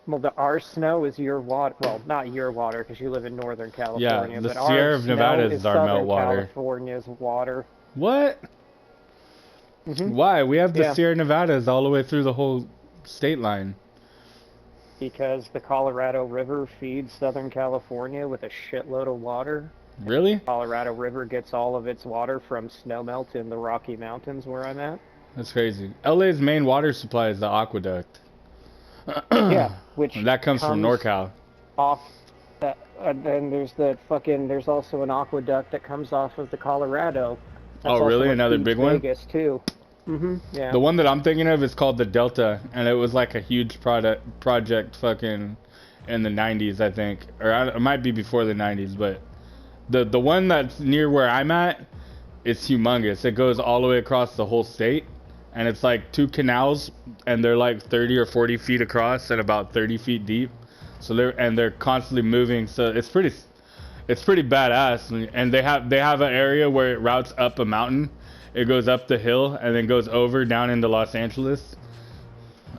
Well, our snow is your water. Well, not your water because you live in Northern Yeah, California, the but our Sierra of Nevada snow is is our Southern meltwater. California's water. What? Hmm. Why? We have the Yeah, Sierra Nevadas all the way through the whole state line. because the Colorado River feeds Southern California with a shitload of water. Really? Colorado River gets all of its water from snowmelt in the Rocky Mountains where I'm at. That's crazy. LA's main water supply is the aqueduct. Yeah, And which that comes from comes NorCal. off that, and then there's also an aqueduct that comes off of the Colorado. Oh, That's also really? what Another feeds big one? Vegas too. Yeah. The one that I'm thinking of is called the Delta, and it was like a huge project fucking in the 90s, I think. It might be before the 90s, but the one that's near where I'm at, it's humongous. It goes all the way across the whole state, and it's like two canals, and they're like 30 or 40 feet across and about 30 feet deep. So they're constantly moving. So it's pretty badass. And they have an area where it routes up a mountain. It goes up the hill and then goes over down into Los Angeles.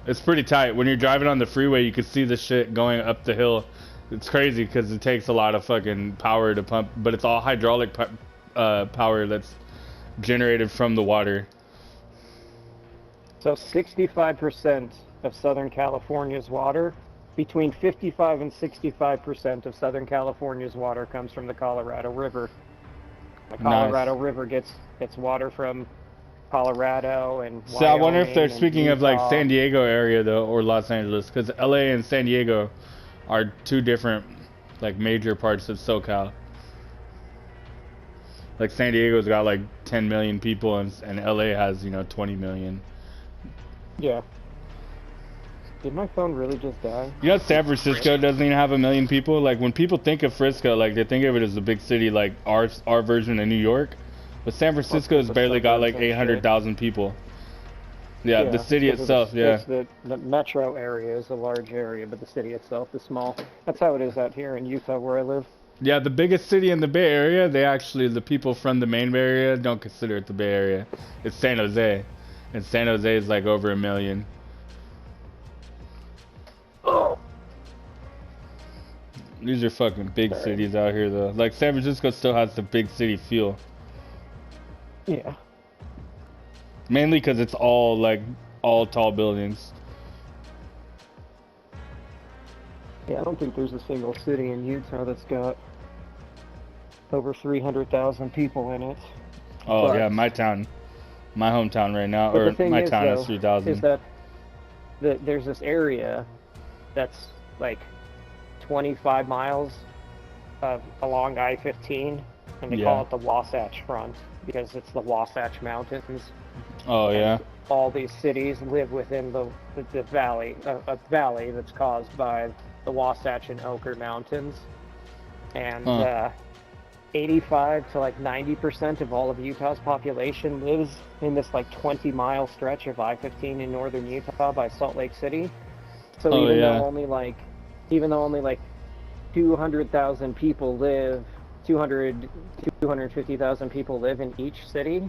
It's pretty tight. When you're driving on the freeway, you can see the shit going up the hill. It's crazy because it takes a lot of fucking power to pump, but it's all hydraulic power that's generated from the water. So 65% of Southern California's water, between 55 and 65% of Southern California's water comes from the Colorado River. The Nice. Colorado River gets water from Colorado and So I wonder if they're Wyoming and speaking of like Utah. San Diego area though, or Los Angeles, because LA and San Diego are two different like major parts of SoCal. Like San Diego's got like 10 million people, and LA has 20 million. Yeah. Did my phone really just die? San Francisco doesn't even have a million people. Like when people think of Frisco, like they think of it as a big city, like our version of New York. But San Francisco has The barely got suburbs like and shit. 800,000 people. Yeah, the Yeah, city because of the, itself, yeah. it's the metro area is a large area, but the city itself is small. That's how it is out here in Utah where I live. Yeah, the biggest city in the Bay Area, the people from the main Bay Area don't consider it the Bay Area. It's San Jose. And San Jose is like over a million. Oh. These are fucking big Sorry. cities out here though. Like San Francisco still has the big city feel. Yeah. Mainly because it's all tall buildings. Yeah, I don't think there's a single city in Utah that's got over 300,000 people in it. Oh But yeah, my hometown right now, but the or thing my is town has though, is 3,000. that there's this area that's like 25 miles along I-15, and they call Yeah. it the Wasatch Front because it's the Wasatch Mountains, Oh and yeah. all these cities live within the valley, a valley that's caused by the Wasatch and Oquirrh Mountains, and Huh. 85 to like 90% of all of Utah's population lives in this like 20-mile stretch of I-15 in northern Utah by Salt Lake City. So Oh yeah. even though only like 200,000 people live, 250,000 people live in each city,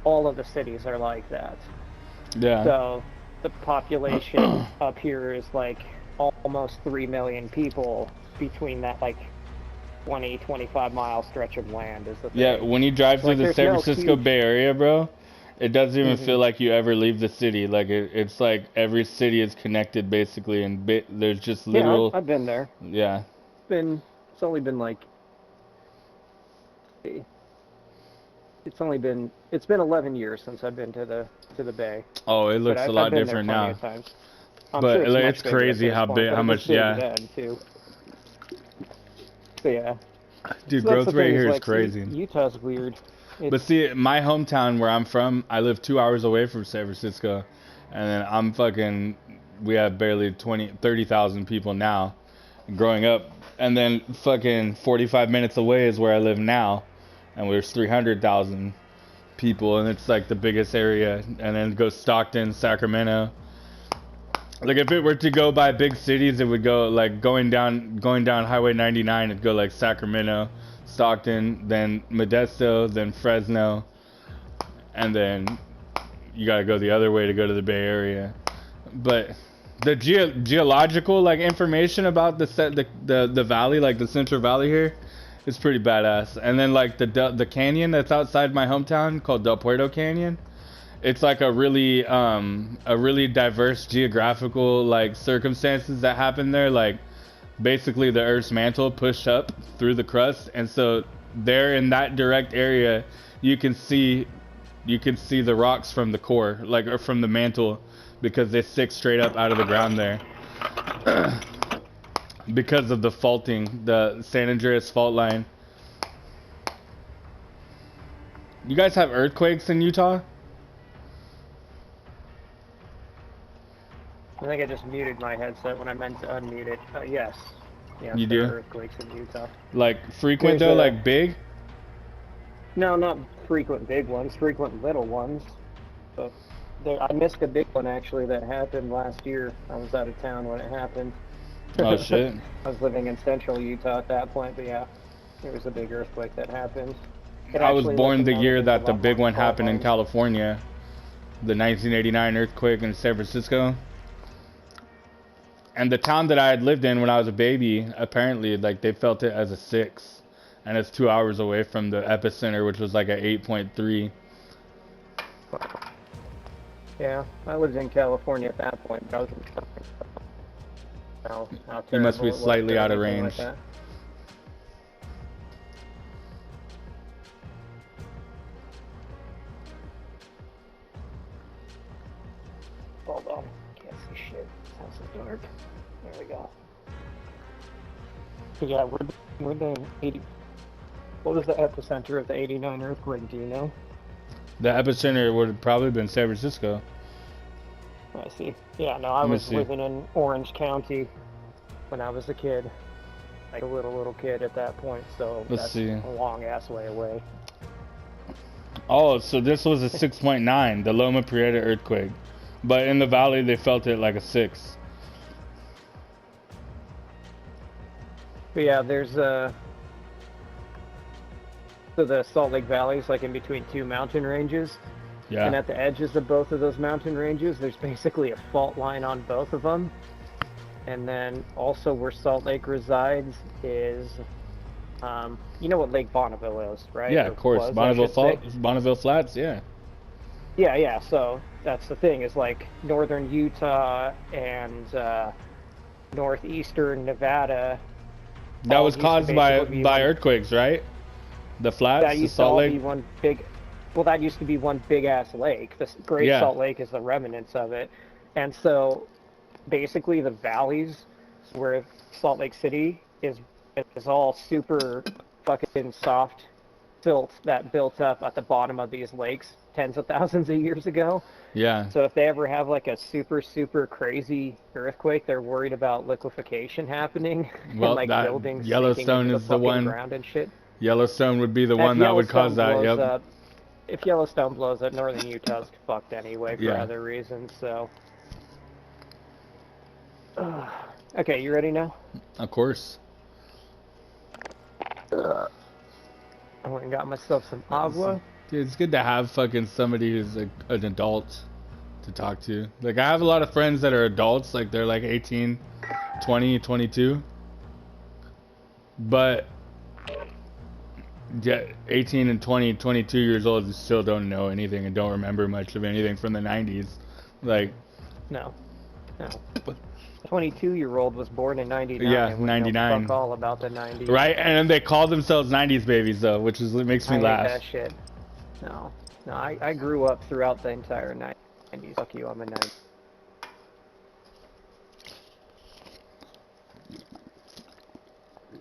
all of the cities are like that. Yeah. So the population up here is like almost 3 million people between that like 25 mile stretch of land is the thing. Yeah, when you drive through Like the there's San no Francisco huge. Bay Area, bro, it doesn't even Hmm. feel like you ever leave the city. Like it's like every city is connected basically, and there's just Yeah, literal, I've been there. yeah. It's only been like it's been 11 years since I've been to the Bay, Oh, it but looks a I've lot been there different plenty now. of times. I'm But sure it's like, much it's bigger at crazy this how point, big, but how it was much, big yeah. then too. So yeah, Dude, so that's the growth rate thing is here is like, see, crazy. Utah's weird. But It's see, my hometown where I'm from, I live 2 hours away from San Francisco, and then we have barely 30,000 people now, growing up, and then fucking 45 minutes away is where I live now, and there's 300,000 people, and it's like the biggest area, and then it goes Stockton, Sacramento. Like if it were to go by big cities, it would go like going down Highway 99. It'd go like Sacramento, Stockton, then Modesto, then Fresno, and then you gotta go the other way to go to the Bay Area. But The geological like information about the valley, like the Central Valley here, is pretty badass. And then like the canyon that's outside my hometown called Del Puerto Canyon, it's like a really diverse geographical like circumstances that happen there. Like basically the Earth's mantle pushed up through the crust, and so there in that direct area, you can see the rocks from the core, like or from the mantle, because they stick straight up out of the ground there. Because of the faulting, the San Andreas fault line. You guys have earthquakes in Utah? I think I just muted my headset when I meant to unmute it. Yes. Yeah, You there do? are earthquakes in Utah. Like frequent There's though, a- like big? No, not frequent big ones, frequent little ones. But I missed a big one actually that happened last year. I was out of town when it happened. Oh shit. I was living in central Utah at that point, but yeah, there was a big earthquake that happened. It I was actually born looked the like year a that the lot big more one happened in problems. California. The 1989 earthquake in San Francisco. And the town that I had lived in when I was a baby, apparently, like, they felt it as a 6. And it's 2 hours away from the epicenter, which was like a 8.3. Yeah, I lived in California at that point, but I was in how You must be terrible it was slightly or out of anything range. like that. Hold on, can't see shit. This house is dark. There we go. So yeah, we're the 80. What was the epicenter of the 89 earthquake? Do you know? The epicenter would have probably been San Francisco. I see. Yeah, no, I Let me was see. living in Orange County when I was a kid, like a little kid at that point. So Let's that's see. a long ass way away. Oh, so this was a 6.9, the Loma Prieta earthquake. But in the valley, they felt it like a 6. But yeah, there's so the Salt Lake Valley is like in between two mountain ranges, Yeah. and at the edges of both of those mountain ranges, there's basically a fault line on both of them. And then also where Salt Lake resides is, you know what Lake Bonneville is, right? Yeah, Or of course. was, I Bonneville should say. Bonneville Flats, yeah. Yeah. So that's the thing is like northern Utah and northeastern Nevada. That all was used to caused by basically be one- earthquakes, right? The flats, That the used to Salt all Lake. be one big. Well, that used to be one big ass lake. The Great Yeah. Salt Lake is the remnants of it, and so basically the valleys where Salt Lake City is all super fucking soft silt that built up at the bottom of these lakes tens of thousands of years ago. Yeah. So if they ever have like a super crazy earthquake, they're worried about liquefaction happening Well, and like that buildings Yellowstone sinking into is the fucking one. ground and shit. Yellowstone would be the If one that would cause that. Yellowstone Yep. blows up, if Yellowstone blows up, northern Utah's fucked anyway for Yeah. other reasons. So, okay, you ready now? Of course. I went and got myself some agua. Dude, it's good to have fucking somebody who's like an adult to talk to. Like, I have a lot of friends that are adults, like they're like 18, 20, 22. But yeah, 18 and 20, 22 years old still don't know anything and don't remember much of anything from the 90s. Like, No. 22-year-old was born in 99. Yeah, and we know 99. Fuck all about the 90s. right? And they call themselves 90s babies though, which is it makes I me hate laugh. that shit. No, I grew up throughout the entire 90s. Fuck you, I'm a 90s.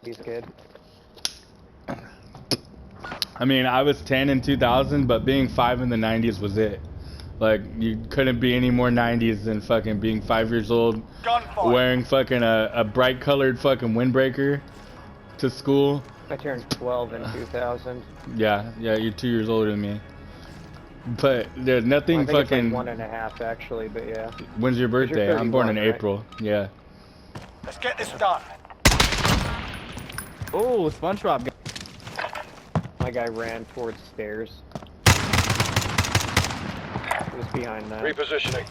He's good. I mean, I was 10 in 2000, but being 5 in the 90s was it. Like, you couldn't be any more 90s than fucking being 5 years old, Gunfire. wearing fucking a bright colored fucking windbreaker to school. I turned 12 in 2000. Yeah, you're 2 years older than me. But there's nothing I think fucking. it's like 1.5 actually, but yeah. When's your birthday? you're I'm born in 31, right? April. Yeah. Let's get this done. Oh, SpongeBob. My guy ran towards stairs. He was behind that. Repositioning.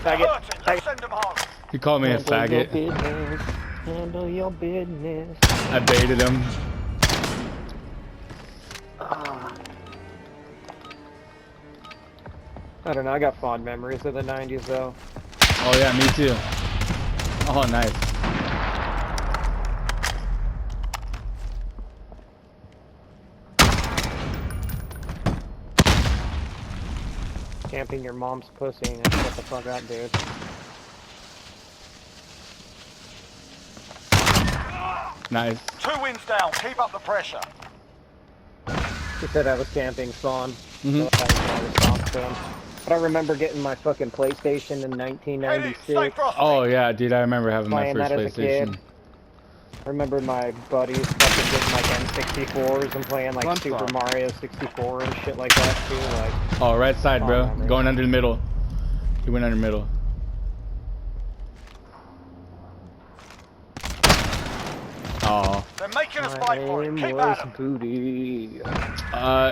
They're Faggot. hurting. Let's send them home. He called me a Handle your faggot. business. Handle your business. I baited him. I don't know, I got fond memories of the 90s though. Oh yeah, me too. Oh nice. Camping your mom's pussy and shut the fuck up, dude. Nice. 2 wins down. Keep up the pressure. He said I was camping Fawn. Mhm. So that was my response to him. But I remember getting my fucking PlayStation in Heading. 1996. Stay frosty. Oh yeah, dude, I remember having my Playing first that as a kid. PlayStation. I remember my buddies fucking getting like N64s and playing like Super Mario 64 and shit like that too. Like, Oh, right side, bro. memories. Going under the middle. He went under the middle. Oh. They're making us my fight for it. aim Keep was at them. booty.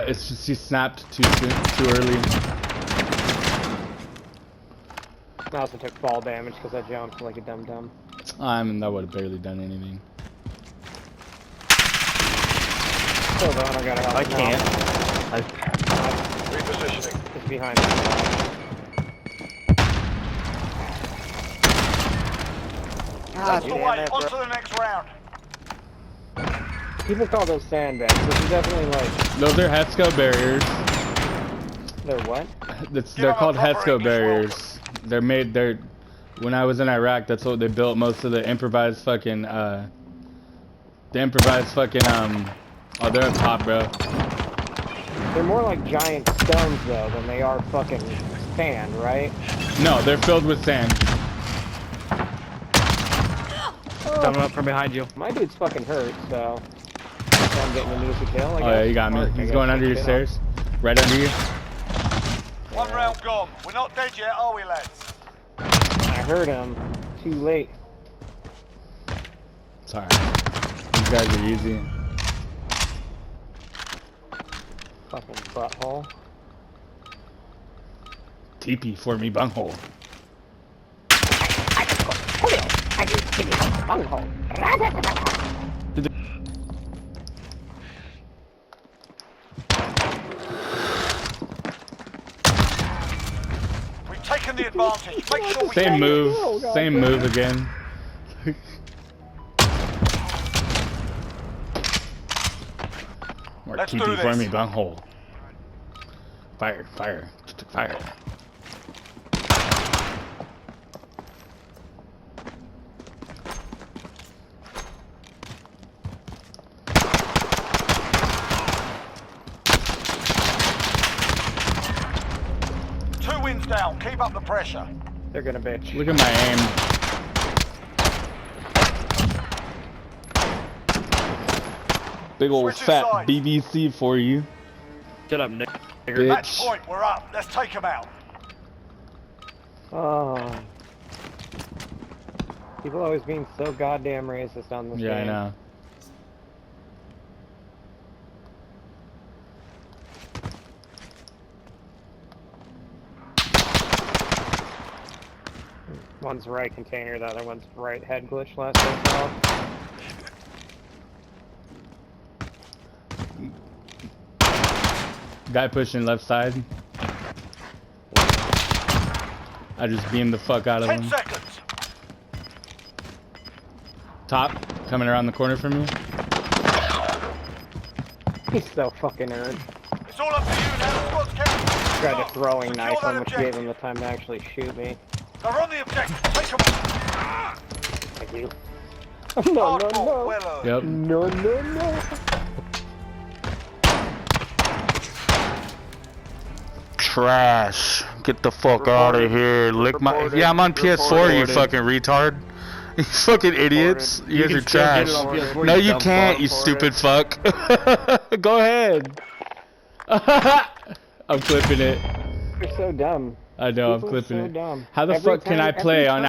It's just he snapped too soon, too early. I also took fall damage because I jumped like a dum-dum. I mean, that would have barely done anything. Hold on, I gotta help. I can't. Repositioning. It's behind me. That's the damn way. it, On bro. to the next round. People call those sandbags. This is definitely like, Those are Hesco barriers. they're what? They're them a called proper Hesco English barriers. They're when I was in Iraq, that's what they built most of the improvised fucking oh, they're up top, bro. They're more like giant stones though than they are fucking sand, right? No, they're filled with sand. Coming up from behind you. My dude's fucking hurt, so I'm getting an easy kill. Oh yeah, you got me. He's going under your stairs. Right under you. One round gone. We're not dead yet, are we, lads? I heard him. Too late. Sorry. These guys are easy. Fucking butthole. TP for me, bunghole. We've taken the advantage. Make sure we Same take it. move. Oh, God. Same move again. More Let's do TP for this. me, bunghole. Fire, fire, fire. Two wins down. Keep up the pressure. They're gonna bitch. Look at my aim. Big old Switch fat inside. BBC for you. Shut up, Nick. Match Bitch. point. We're up. Let's take them out. Oh. People always being so goddamn racist on this Yeah, I game. know. One's right container, the other one's right head glitch last I saw. Guy pushing left side. I just beamed the fuck out of 10 him. seconds. Top, coming around the corner from you. He's so fucking nerd. It's all up to you now. Squad's counting. Tried a throwing Secure knife that on which gave objective. him the time to actually shoot me. They're on the objective. Take them out. Thank you. No, Hard no, fought. no. Well earned. Yep. No, no, no. Trash. Get the fuck out of here. Lick my. Yeah, I'm on PS4, you fucking retard. You fucking idiots. You guys are can still get trash. it on PS4, No, you you dumb can't, fuck. you stupid fuck. Go ahead. I'm clipping it. You're so dumb. I know, I'm People are clipping so it. dumb. How the Every fuck can I time- play every on